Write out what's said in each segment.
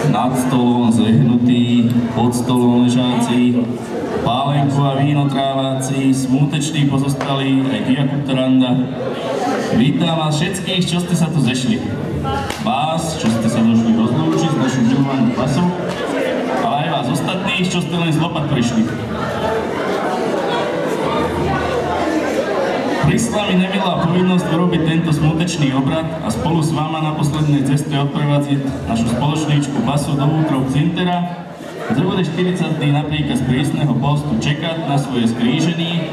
nad stolom zlehnutí, pod stolom ležáci, pálenku a víno trávaci, smuteční pozostali, aj diakut Randa. Vítam vás všetkých, čo ste sa tu zešli. Vás, čo ste sa došli rozlúčiť s našou milovanou pasou, ale aj vás ostatných, čo ste len z lopat prišli. Prišla mi nemilá povinnosť urobiť tento smutečný obrad a spolu s váma na poslednej ceste odprevádziť našu spoločníčku pasu do útrov Cintera, kde bude 40 dní na príkaz prísneho postu čekať na svoje skrížení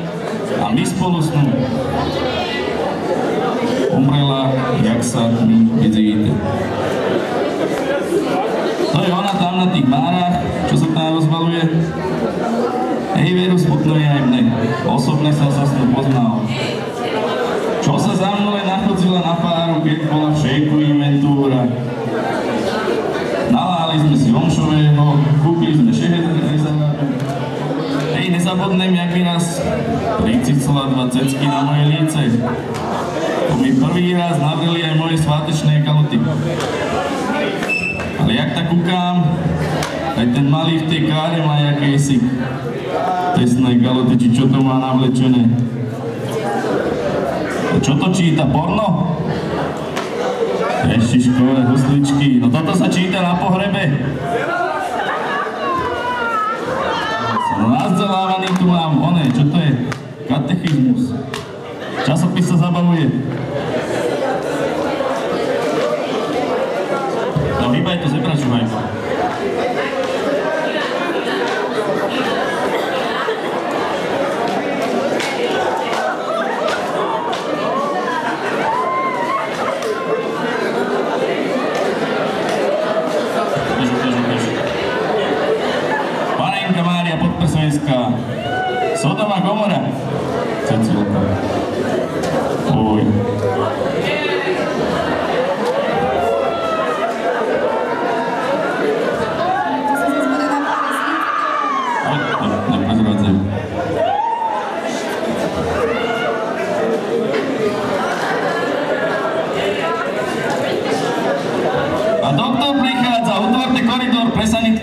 a my spolu s ňou. Umrela, jak sa mi vidíte. To je ona tam na tých márach, čo sa tam rozvaluje. Hej, veru, smutno je aj mne. Osobne som sa s ňou poznal. Čo sa za mnou len nachodzila na páru, keď bola v šejku inventúra. Naláhli sme si omšového, kúpili sme šehezáru. Hej, nezabudnem, jak mi raz pricicla 2 cecky na moje líce. To mi prvý raz navreli aj moje svátečné kaluty. Ale jak tak kúkám, aj ten malý v tej káre má jakési tesné kaluty, či čo to má navlečené. Čo to číta? Porno? Ježiškové husličky. No toto sa číta na pohrebe. Som nazdelávaný, tu mám oné, čo to je? Katechizmus. Časopis sa zabavuje. No hýbaj to, zebračuvaj. Panenka Mária Podprsovenská, Sodoma Gomora, Cecilka. Oj.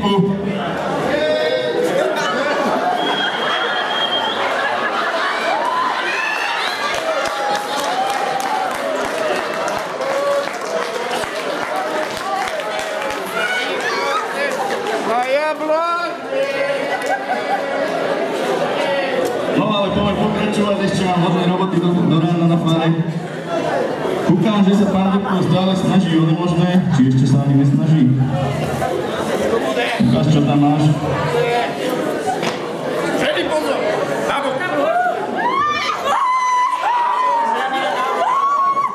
Filipku. No ale poďme pokračovať, ešte mám hodné roboty do rána na fare. Kúkam, že sa pán doktor stále snaží o nemožné, či ešte sa ani nesnaží. Ukáž, čo tam máš. Všetky pozor! Nabok!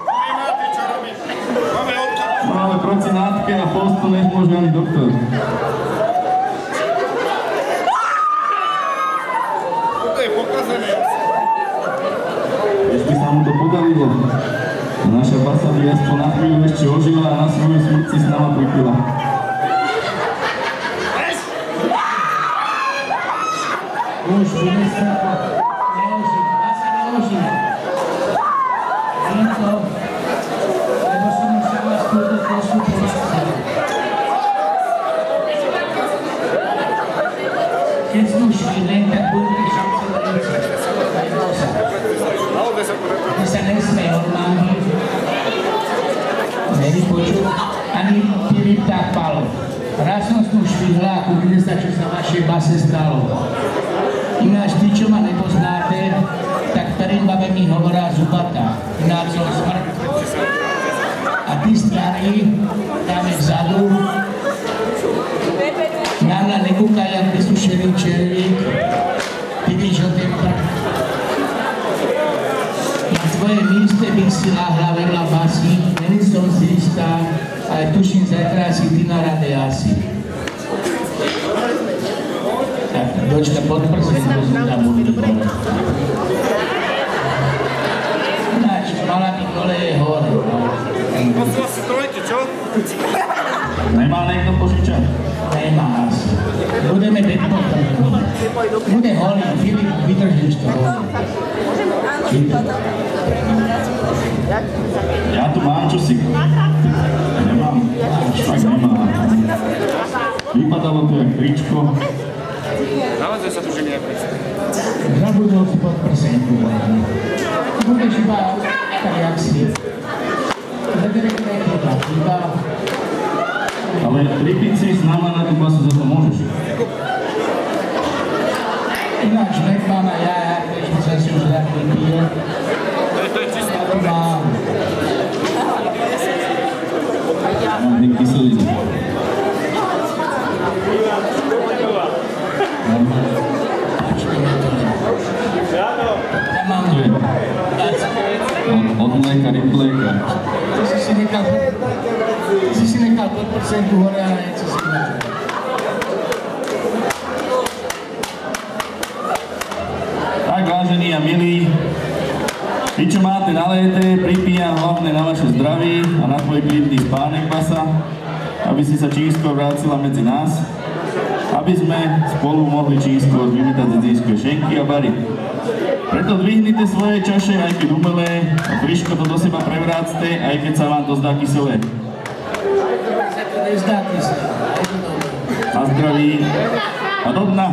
Nemáte čo robiť. Máme odklad. No ale proti nátke a postu nezmôže ani doktor. Toto je pokazené. Ešte sa mu to podarilo. Naša basa by aspoň na chvíľu ešte ožila a na svoju smrť si s nama pripila. Už, ministrko, neloží, basa neloží. Týmto, lebo som musel vás túto trošku pomáhať. Keď sme už len tak budete šance veriť. Ty sa nesmej od mámy nevypočuť, ani Filip tak palo. Raz som s tým švihla a kúkne sa, čo sa vašej base stalo. Ináč, tí, čo ma nepoznáte, tak starým babe mi hovorá zubatá. Ináč som smrt. A tí starí, tam je vzadu, na mňa nekúkaj, jak vysušený červík. Ty víš o tým prv. Na tvoje míste bych si láhla vedľa basy, není som si istá, ale tuším, zajtra si ty na rade asi. Tak, dočka pod prsenku som tam budú dole. Ináč, mala mi dole je hore. Posla si trojky, čo? Nemá niekto požičať? Nemá asi. Budeme byť potrpení. Bude holý, Filip, vydržíš to holý. Ja tu mám čosi. Nemám. Tak nemám. Vypadalo to jak tričko. Naozaj sa tu, že nejak Zabudol si pod prsenku. Budeš iba tak, jak si. Zadrekne iba. Ale pripiť si s náma na tú basu za to môžeš. Ináč, nech máma ja, keď som si už tak vypil. To je čisté. Mám. Mám hneď kyselinu. Ja mám To je od mléka, rybléka. Ty si nechal pod prsenku hore, ale niečo si nechal. Tak, vážení a milí, vy, čo máte naleté, pripíjam hlavne na vaše zdraví a na tvoj klidný spánek, basa, aby si sa čím vrátila medzi nás, aby sme spolu mohli čím skôr vymitať zedzínske šenky a bary. Preto dvihnite svoje čaše, aj keď umelé, a friško to do seba prevrácte, aj keď sa vám to zdá kyselé. Nezdá kyselé. Na zdraví a do dna.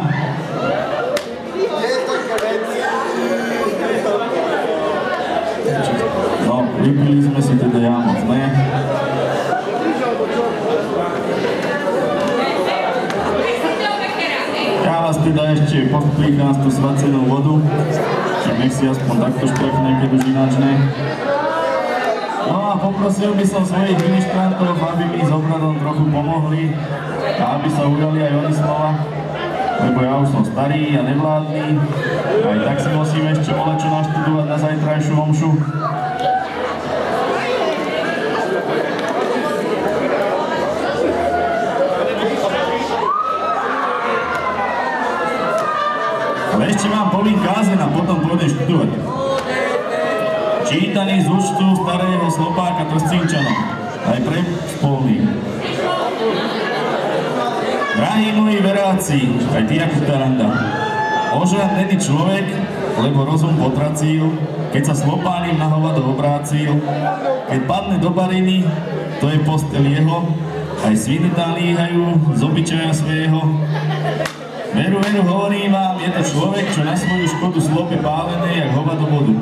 No, vypili sme si teda ja moc ne. Ja vás teda ešte podplíkam s tú svacenou vodu, že nech si aspoň takto šplechne, keď už ináč ne. No a poprosil by som svojich ministrantov, aby mi s obradom trochu pomohli a aby sa ujali aj oni slova, lebo ja už som starý a nevládny, aj tak si musím ešte volečo naštudovať na zajtrajšiu omšu. Ale ešte mám polín kázen a potom pôjdem študovať. Čítaný z účtu starého Slopáka Trstínčanom, aj pre spolný. Drahí moji veráci, aj ty ako Taranda, ožrat není človek, lebo rozum potracil, keď sa Slopánim na hovado obrácil, keď padne do bariny, to je posteľ jeho, aj sviny tam líhajú z obyčaja svého. Veru, hovorím vám, je to človek, čo na svoju škodu slope pálené, jak hova do vodu.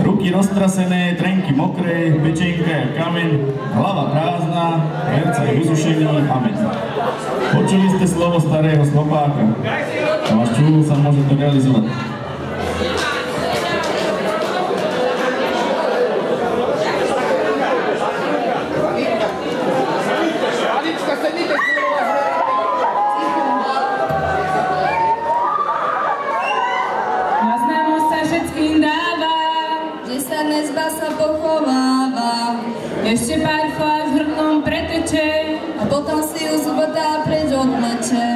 Ruky roztrasené, trenky mokré, pečenka jak kameň, hlava prázdna, herca je usušený, amen. Počuli ste slovo starého slopáka. A váš čúl sa môže to realizovať. Na známosť sa všetkým dáva, že sa dnes basa pochováva. Ešte pár fľaš v hrdnom preteče a potom si ju zubotá preč odleče.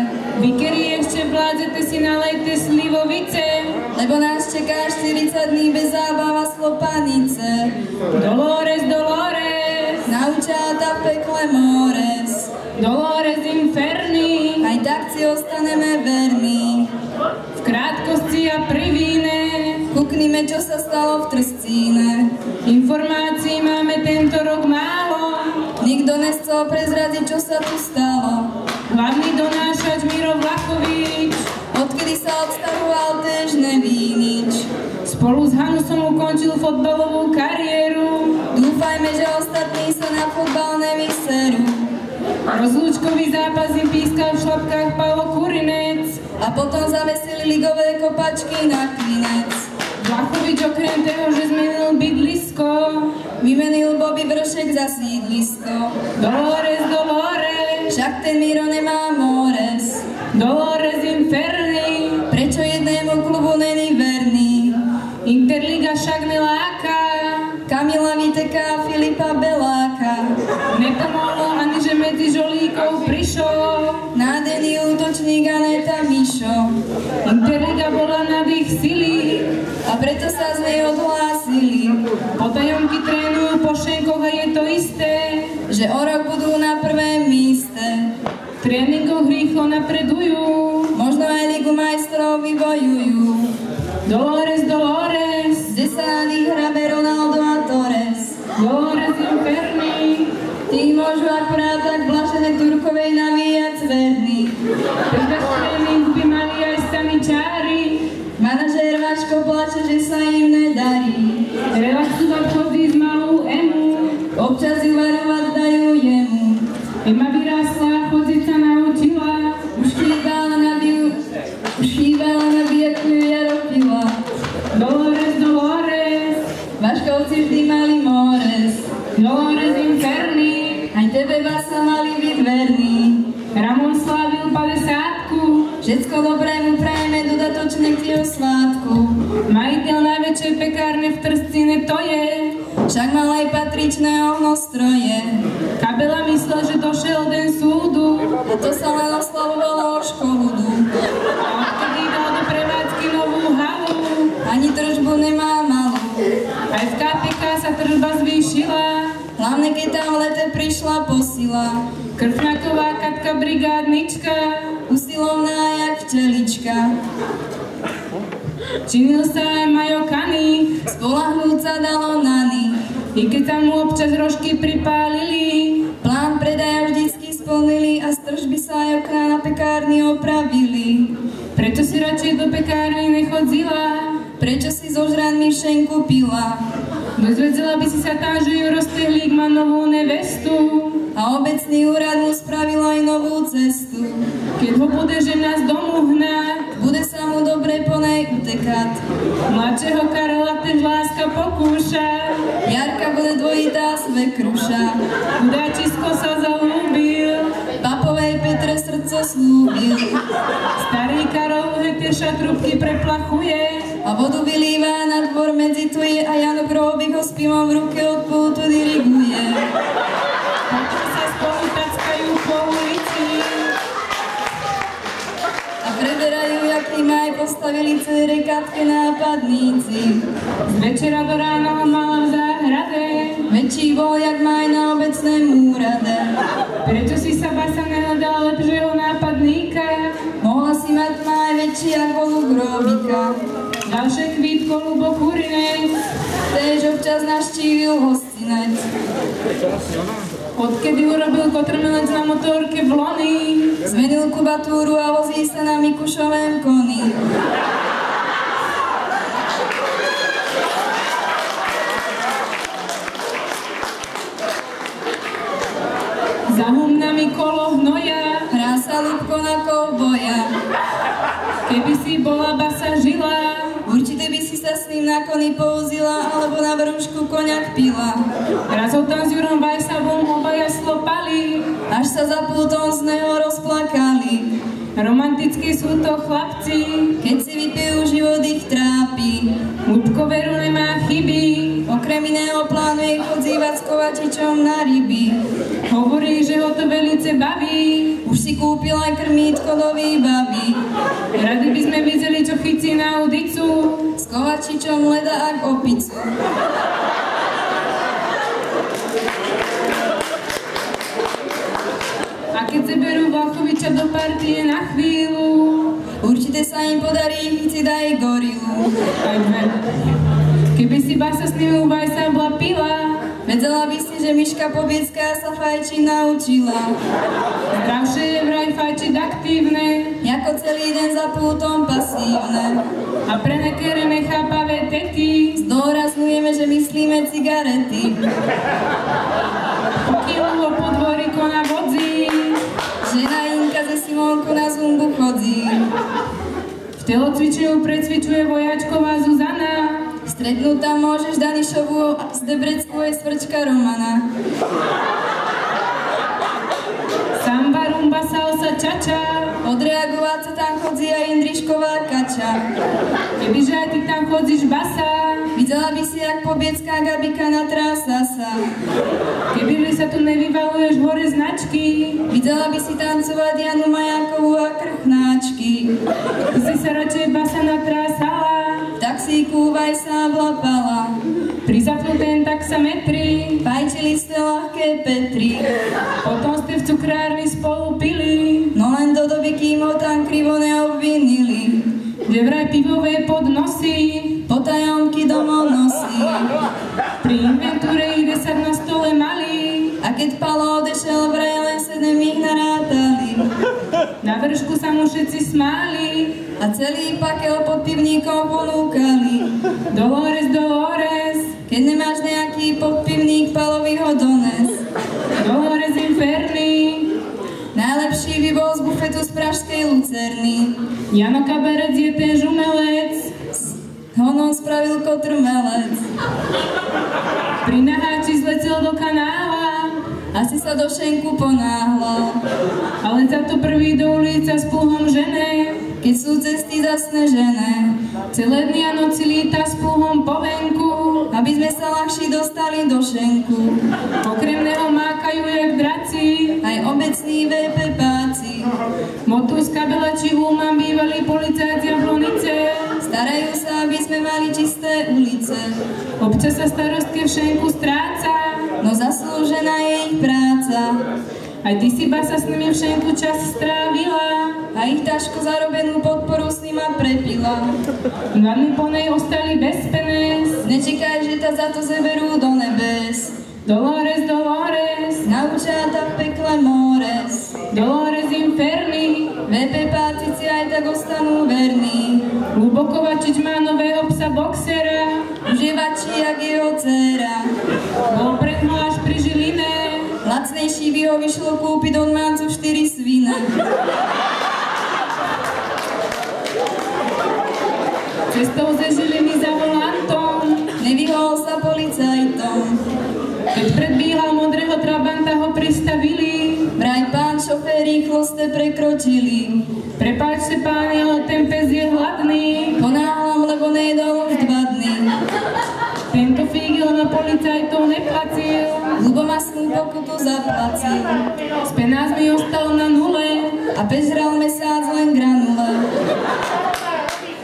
Vy, kedy ešte vládzete, si nalejte slivovice, lebo nás čeká 40 dní bez zábava slopanice. Dolores, Dolores, naučáta v pekle mores. Dolores inferni, aj tak si ostaneme verní. V krátkosti a pri víne kúknime, čo sa stalo v Trstíne. Informácií máme tento rok málo, nikto nechcel prezradiť, čo sa tu stalo. Hlavný donášač Miro Vlachovič, odkedy sa odstaroval, tež neví nič. Spolu s Hanusom ukončil fotbalovú kariéru, dúfajme, že ostatní sa na fotbal nevyserú. Rozlúčkový zápas im pískal v šlapkách Paolo Kurinec a potom zavesili ligové kopačky na klinec. Vlachovič okrem toho, že zmenil bydlisko, vymenil Bobby Vršek za sídlisko. Dolores, Dolores, však ten Miro nemá mores. Dolores inferni, prečo jednému klubu není verný? Interliga však neláka Kamila Víteka a Filipa Beláka. Nepomohlo ani, že medzi žolíkov prišol nádherný útočník Aneta Mišo. Interliga bola nad ich sily a preto sa z nej odhlásili. Potajomky trénujú po šenkoch a je to isté, že o rok budú na prvé míste. V tréningoch rýchlo napredujú, možno aj Ligu majstrov vybojujú. Dolores, Dolores, kde sa hrabe Ronaldo a Torres. Dolores inferni, tých môžu akurát tak Blažené Turkovej navíjať zverný. Pri tréningu by mali aj staničári, manažér Vaško plače, že sa im nedarí. Relaxovať chodí z malú Emu, občas ju varovať dajú jemu. Ema vyrásla a chodiť sa naučila, už chýbala na bieku ju jaro pila. Dolores, Dolores, Vaškovci vždy mali mores. Dolores inferni, aj tebe basa mali byť verný. Ramon slávil 50-ku, všetko dobré mu prajeme dodatočne k jeho svátku. Majiteľ najväčšej pekárne v Trstíne to je, však mal aj patričné ohnostroje. Kabela myslel, že došiel den súdu, a to sa len oslavovalo o školudu. A odkedy dal do prevádzky novú halu, ani tržbu nemá malú. Aj v KPK sa tržba zvýšila, hlavne keď tam v lete prišla posila. Krfnaková Katka brigádnička, usilovná jak včelička. Činil sa aj Majo Kany, spolahnúť sa dalo nany. I keď sa mu občas rožky pripálili, plán predaja vždycky splnili a z tržby sa aj okná na pekárni opravili. Prečo si radšej do pekárny nechodzila? Prečo si so žranmi šenku pila? Dozvedela by si sa tam, že Juro Stehlík má novú nevestu a obecný úrad mu spravil aj novú cestu. Keď ho bude žena z domu hnať, bude sa mu dobre po nej utekať. Mladšieho Karola tež láska pokúša, Jarka bude dvojitá svekruša. Chudáčisko sa zalúbil, Papovej Petre srdco slúbil. Starý Karol tie šatrubky preplachuje a vodu vylíva na dvor medzi tuje a Jano Gróbik ho s pivom v ruke od pultu diriguje. Potom sa spolu tackajú po ulici a preberajú, jak im aj postavili cére Katke nápadníci. Z večera do rána ho mala v záhrade, väčší bol, jak má aj na obecném úrade. Prečo si sa basa nehľadala lepšieho nápadníka? Mohla si mať aj väčší ako u Gróbika. Ďalšie Kvítko Ľubo Kurinec, též občas navštívil hostinec. Odkedy urobil kotrmelec na motorke v loni, zmenil kubatúru a vozí sa na Mikušovém koni. Za humnami kolo hnoja, Hrá sa ľubko na kovboja. keby si bola basa žila, Určite by si sa s ním na koni pouzila, alebo na vrúšku koňak pila. raz ho tam s Jurom Vajsavom obaja slopali, Až sa za pultom z neho rozplakali. romantickí sú to chlapci, Keď si vypijú, život ich trápi. ľudko veru nemá chyby, Okrem iného plánuje chodzívať s Kovačičom na ryby. hovorí, že ho to velice baví, Už si kúpil aj krmítko do výbavy. rady by sme videli, čo chytí na udicu, S Kovačičom leda ak opicu. a keď se berú Vlachoviča do partie na chvíľu, Určite sa im podarí chytiť aj gorilu. aj dve. Keby si basa s ním u Vajsabla pila, Vedela by si, že Miška Pobiecká sa fajčiť naučila. zdravšie je vraj fajčiť aktívne Jako celý deň za pultom pasívne. a pre nekere nechápavé tety, Zdôrazňujeme, že myslíme cigarety. pokým ho po dvoriku na vodzi, Žena Inka ze Simonku na zumbu chodí. v telocvičeniu precvičuje vojačková Zuzana, Stretnúť tam môžeš Danišovu z Debrecku je svrčka Romana. samba, rumba, salsa, čača, Odreagovať sa tam chodí aj Indrišková Kača. kebyže aj ty tam chodzíš basa, Videla by si, jak Pobiecká Gabika natrása sa. kebyže sa tu nevyvaluješ hore značky, Videla by si tancovať Janu Majákovú a Krchnáčky. ty si sa radšej basa natrásala, V taxíku Vajsa blapala. pri zapnutém taxametri, Fajčili ste ľahké Petri. potom ste v cukrárni spolu pili, No len do doby, kým ho tam krivo neobvinili. že vraj pivové podnosy, Potajomky domov nosí. pri inventúre ich 10 na stole mali, A keď Palo odešiel, vraj len 7 ich narátali. na vršku sa mu všetci smáli, A celý pakel pod pivníkom ponúkali. Dolores, Dolores, Keď nemáš nejaký podpivník, Palovi ho dones. Dolores Inferni, Najlepší by bol z bufetu z pražskej Lucerny. Jano Kaberec je ten žumelec, Honom spravil kotrmelec. pri naháči zletel do kanála, Asi sa do šenku ponáhla. ale za to prvý do ulica s pluhom žene, Keď sú cesty zasnežené. celé dny a noci líta s pluhom po venku, Aby sme sa ľahšie dostali do šenku. okrem neho mákajú jak draci, Aj obecní VPPáci. Motus, Kabela či Hulman bývalí policajt z Jablonice, Starajú sa, aby sme mali čisté ulice. občas sa starostke v šenku stráca, No zaslúžená je ich práca. aj ty si basa s nimi v šenku čas strávila, A ich ťažko zarobenú podporu s nima prepila. 2 dny po nej ostali bez penes, Nečekaj, že ťa za to zeberú do nebes. Dolores, Dolores, Naučia ťa v pekle mores. Dolores Inferni, VPPáci si aj tak ostanú verní. Lubokovačič má nového psa boxera, Už je vačí, jak jeho dcéra. bol predmo až pri Žiline, Lacnejší by ho vyšlo kúpiť od Mancu 4 svine. cestou ze Žiliny za volantom, Nevyhol sa policajtom. keď predbíhal modrého Trabanta, ho pristavili. Vraj pán šofér, rýchlo ste prekročili. Prepáčte pán, ale ten pes je hladný. Ponáhlam, lebo nejedol už 2 dny. Tento fígel na policajtov neplacil. Ľubomastnú pokutu zaplacil. S penázmi ostal na nule. A pes žral mesiac len granule.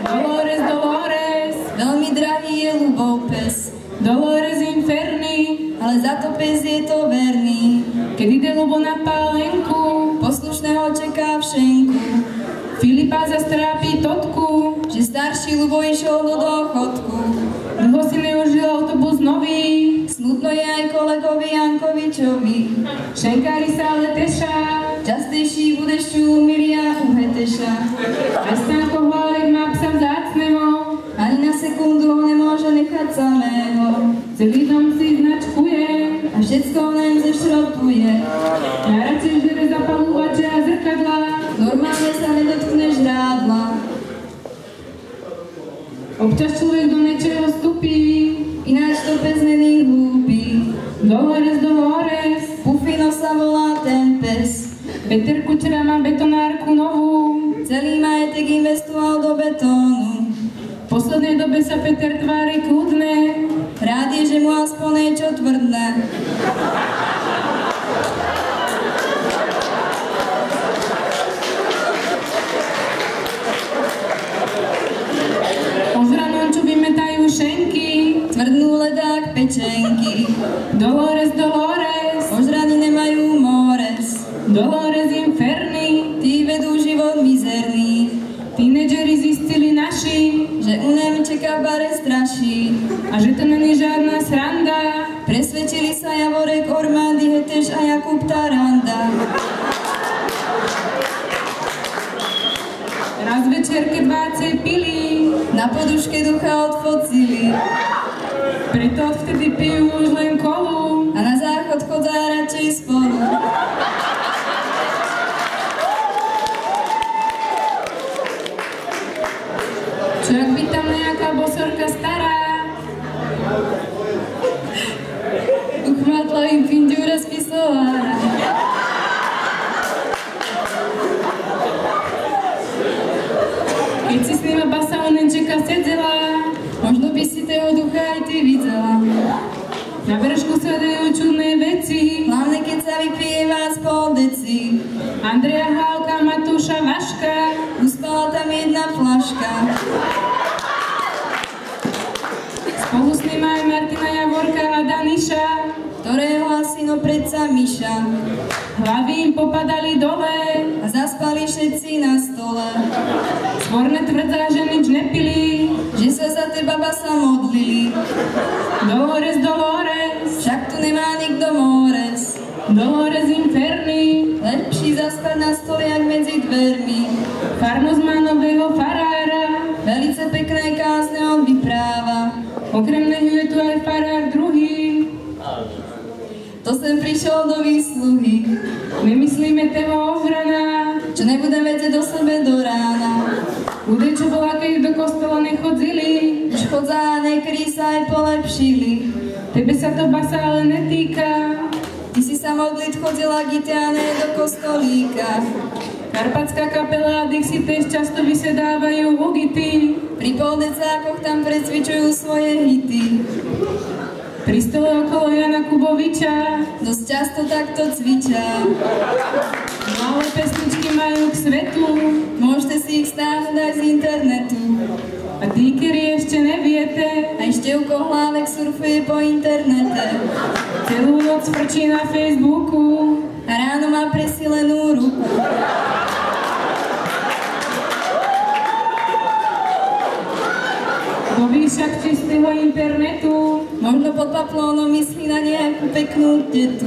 Dolores, Dolores, Veľmi drahý je ľubov pes. Dolores Inferni, Ale za to pes je to verný. keď ide Lubo na pálenku, Poslušného čeká v šenku. Filipa zastrápi Totku, Že že starší Ľubo išiel do dôchodku. Dlho si neužil autobus nový, Smutno je aj kolegovi Jankovičovi. šenkári sa ale teša, Častejší bude šťú Miria Uheteša. Vestánko hlavek má psa vzácneho, Ani na sekundu ho nemôže nechať samého. celý dom si značkuje, A všetko len zešrotuje. najradšej žere zapalúvače a zrkadla, Normálne sa nedotkne žrádla. občas človek do niečoho vstupí, Ináč to bez není hlúpi. Dolores, Pufino sa volá ten pes. Peter Kučera má betonárku novú, Celý majetek investoval do betónu. v poslednej dobe sa Peter tvári kľudne, Rád je, že mu aspoň niečo tvrdne. ožranom, čo vymetajú šenky, Tvrdnú ledák pečenky. Dolores, Ožrany nemajú mores. Dolores Inferni, Tí vedú život mizerný. tínedžeri zistili naši, Že u Nemčeka v bare straší. a že to není žiadna sranda. Presvedčili sa Javorek, Ormandy, Heteš a Jakub Taranda. Raz večer, keď vácej pili, Na poduške ducha odfocili. preto odvtedy pijú už len kolu. A na záchod chodzá radšej spolu. Čo ak by tam nejaká bosorka stará, Uchmatla im pinďúra z pisoára. keď si s nima basa Onenčeka sedzela, Možno by si toho ducha aj ty videla. na vršku sa dajú čudné veci. Hlavne keď sa vypije vás pol deci. Andreja Hálka, Matúša, Vaška, Uspala tam jedna flaška. spolu s ním aj Martina Javorka a Daniša. Ktorého asi no predsa Miša. Hlavy im popadali dole, A zaspali všetci na stole. svorne tvrdzá, že nič nepili. Že sa za teba basa modlili. Dolores, Však tu nemá nikto mores. Dolores Inferni, Lepší zaspať na stole jak medzi dvermi. farnosť má nového farára. Velice pekné kázne on vypráva. Okrem neho je tu aj farár druhý. To sem prišiel do výsluhy. My myslíme toho ožrana, Čo nebudem vedieť do sebe do rána. bude čo bola, keď do kostola nechodzili. Už chodzá a nekry sa aj polepšili. Tebe sa to basa ale netýka. Ty si sa modliť chodila Gitiane do kostolíka. Karpatská kapela a Dixie tiež často vysedávajú hugity. Pri poldecákoch tam precvičujú svoje hity. Pri stole okolo Jana Kuboviča Dosť často takto cvičia. malé pesničky majú k svetu. Môžete si ich stáhnuť aj z internetu. A tí, ktorí ešte neviete, Aj Števko Hlávek surfuje po internete. celú noc frčí na Facebooku. A ráno má presilenú ruku. Do výšak čistého internetu Možno pod paplónom myslí na nejakú peknú tetu.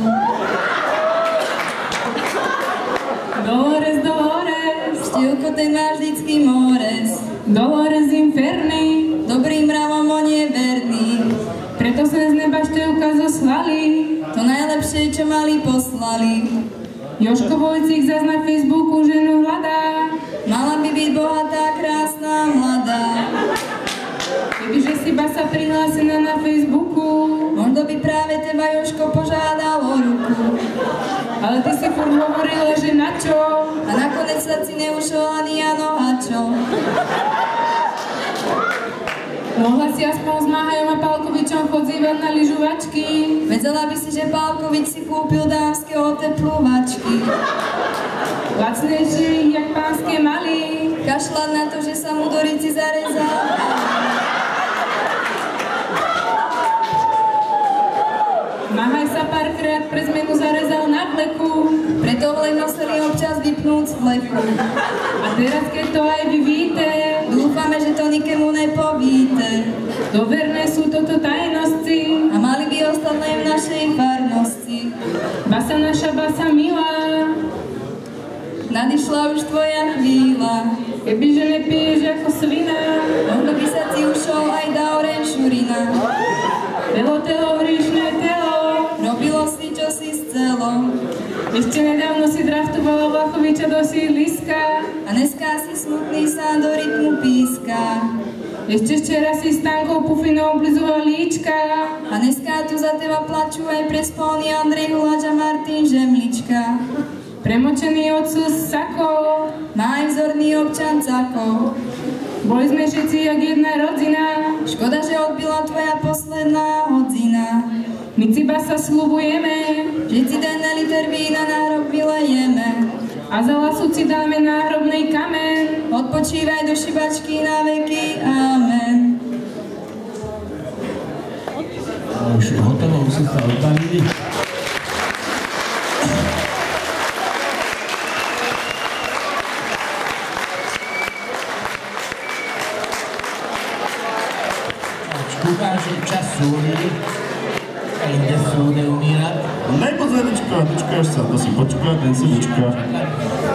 Dolores, Števko ten má vždycky mores. Dolores Inferni. Dobrým mravom on je verný. Preto sa z neba Števka zoslali. To najlepšie, čo mali, poslali. Jožko Vojcík zas na Facebooku ženu hľadá. Mala by byť bohatá, krásna, mladá. Kebyže si basa prihlásená na Facebooku, Možno by práve teba Jožko požiadal o ruku. ale ty si furt hovorila, že na čo? A nakoniec sa si neušol ani Jano Hačo. Mohla si aspoň s Máhajom a Pálkovičom chodzívať na lyžovačky. Vedela by si, že Pálkovič si kúpil dámske otepľovačky. Lacnejšie ich, jak pánske mali. Kašľať na to, že sa mu do rici zarezal. Máhaj sa párkrát pre zmenu zarezal na vleku. Preto len museli občas vypnúť z vleku. A teraz, keď to aj vy víte, Dúfame, že to nikomu nepovíte. Doverné sú toto tajnosti A mali by ostať len v našej farnosti. Basa naša, basa milá. Nadišla už tvoja chvíľa. Kebyže nepiješ ako svina, Možno by sa ti ušol aj da orenšurina. telo, telo, hriešné telo. Robilo si, čo si chcelo. Ešte nedávno si draftovala Vlachoviča do sídliska. A dneska si smutný sa do rytmu píska. Ešte včera si s Tankou Pufinou oblizoval líčka. A dneska tu za teba plačú aj prespolný Andrej Hulač a Martin Žemlička. Premočený odsus Sako. Má aj vzorný občan Cako. Boli sme všetci jak jedna rodzina. Škoda, že odbila tvoja posledná hodzina. My ciba sa slubujeme. Všetci den liter vína na hrob vylejeme. A za lasu si dáme náhrobný kamen. Odpočívaj do šibačky na veky. Amen. Už je hotovo, už si sa odbalili. Kúkam, že čas súdi. A inde súde umírať. Nepozrieť, dočkáš sa, to si počká, ten si dočká.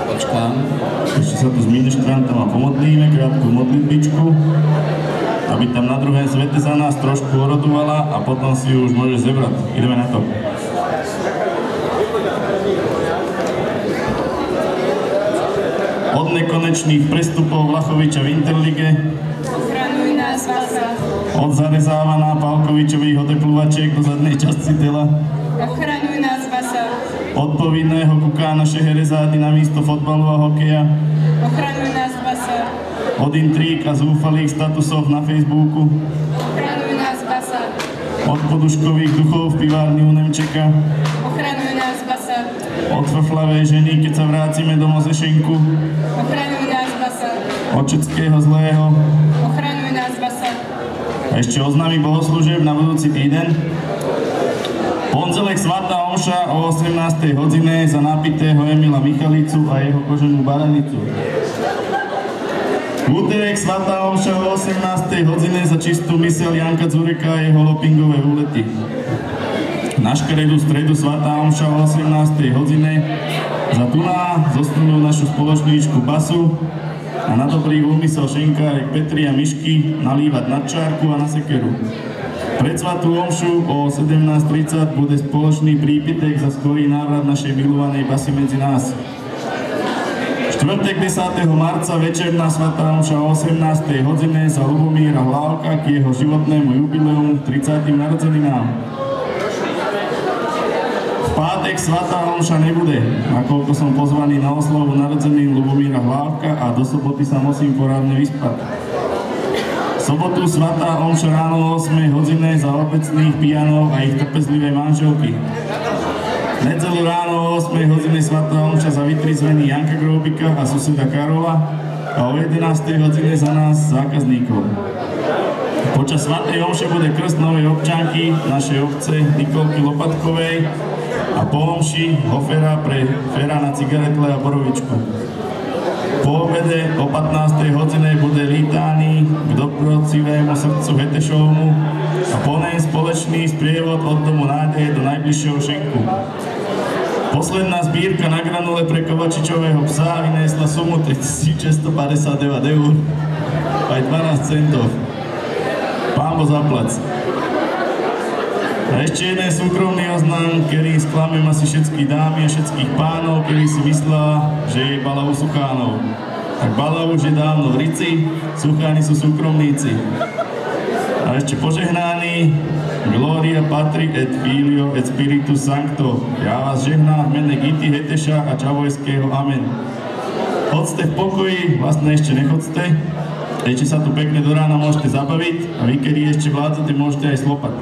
Počkám. Ešte sa tu s ministrantom a pomodlíme, krátku modlitbičku, aby tam na druhém svete za nás trošku orodovala a potom si ju už môžeš zebrať. Ideme na to. Od nekonečných prestupov Vlachoviča v Interlige, Ochranuj nás, Basa. od zarezávaná Pálkovičových odepluvačiek do zadnej časti tela, Ochranuj nás, Basa. od povinného kukána Šeherezády na místo fotbalu a hokeja, Ochranuj nás, Basa. od intrík a zúfalých statusov na Facebooku, Ochranuj nás, Basa. od poduškových duchov v pivárni u Nemčeka, Ochranuj nás, Basa. od frflavej ženy, keď sa vrátime do Mozešenku, Ochranuj nás, Basa. od všetkého zlého. Ochranuj nás, Basa. A ešte oznámy bohoslúžieb na budúci týden. Pondelek svätá omša o 18. hodine za napitého Emila Michalicu a jeho koženú baranicu. V útorek svätá omša o 18. hodine za čistú myseľ Janka Dzureka a jeho lopingové úlety. Na škaredú stredu svätá omša o 18. hodine za tuná zosnulú našu spoločníčku Basu a na dobrý úmysel Šenkárek Petri a Mišky nalívať na čárku a na sekeru. Pred svätú omšu o 17:30 bude spoločný prípitek za skorý návrat našej milovanej Basy medzi nás. Štvrtek 10. marca večerná svätá omša o 18. hodine za Lubomíra Hlávka k jeho životnému jubileu 30. narodeninám. V pátek svätá omša nebude, nakoľko som pozvaný na oslavu narodenín Lubomíra Hlávka a do soboty sa musím porávne vyspať. V sobotu svätá omša ráno o 8 hodine za obecných pijanov a ich trpezlivé manželky. V nedzeľu ráno o 8 hodine svätá omša za vytrizvení Janka Grobika a suseda Karola a o 11 hodine za nás zákazníkov. Počas svätej omše bude krst novej občanky našej obce Nikolky Lopatkovej a po omši hofera pre fera na cigaretle a borovičku. Po obede o 15. hodine bude lítaný k dobrocivému srdcu Hetešovmu a po nej spoločný sprievod od domu nádeje do najbližšieho šenku. Posledná zbierka na granule pre Kovačičového psa vyniesla sumu 3659 eur aj 12 centov. Pán Boh zaplať. A ešte jeden súkromný oznám, ktorý sklamem asi všetkých dámy a všetkých pánov, ktorí si myslela, že je bala u Suchánov. Tak bala už je dávno v Rici, Sucháni sú súkromníci. A ešte požehnaný, Gloria Patri et Filio et Spiritus Sancto. Ja vás žehnám v mene Gity Heteša a Čavojského. Amen. Choďte v pokoji, vlastne ešte nechoďte. Ešte sa tu pekne do rána môžete zabaviť a vy, kedy ešte vládzate, môžete aj slopať.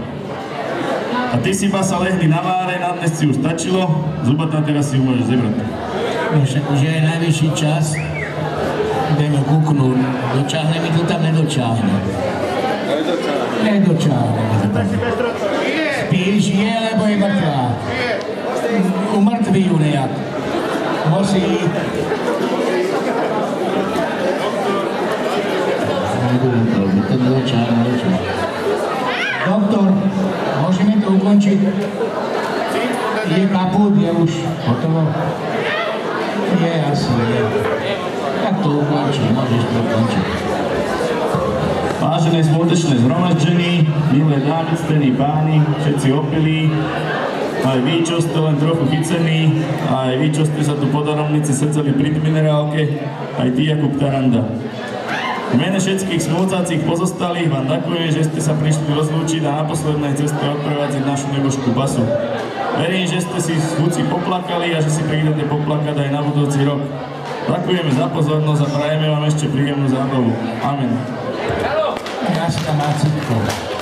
A ty si Basa lehni na váre, na dnes si už stačilo, zubatá teraz si ju môžeš zebrať. Už je najvyšší čas, ideme kúknúť, dočáhne mi to tam, nedočáhne. Nedočáhne. Spíš, je, alebo je mŕtvá? Umrtví ju nejak. Musí. niečo. Doktor, môžeme to ukončiť? Je kaput, je už hotovo? Je asi, je. Tak to ukončí, môžeš to ukončiť. Vážené smutečné zhromaždení, milé dámy, ctení páni, všetci opilí, aj vy, čo ste len trochu chycení, aj vy, čo ste sa tu po darovnici sedzali pri minerálke, aj ty, Jakub Taranda. V mene všetkých smúcacích pozostalých vám ďakujem, že ste sa prišli rozlúčiť a na poslednej ceste odprevádzať našu nebožku basu. Verím, že ste si húci poplakali a že si prídete poplakať aj na budúci rok. Ďakujeme za pozornosť a prajeme vám ešte príjemnú zábavu. Amen. Jaska Macitko.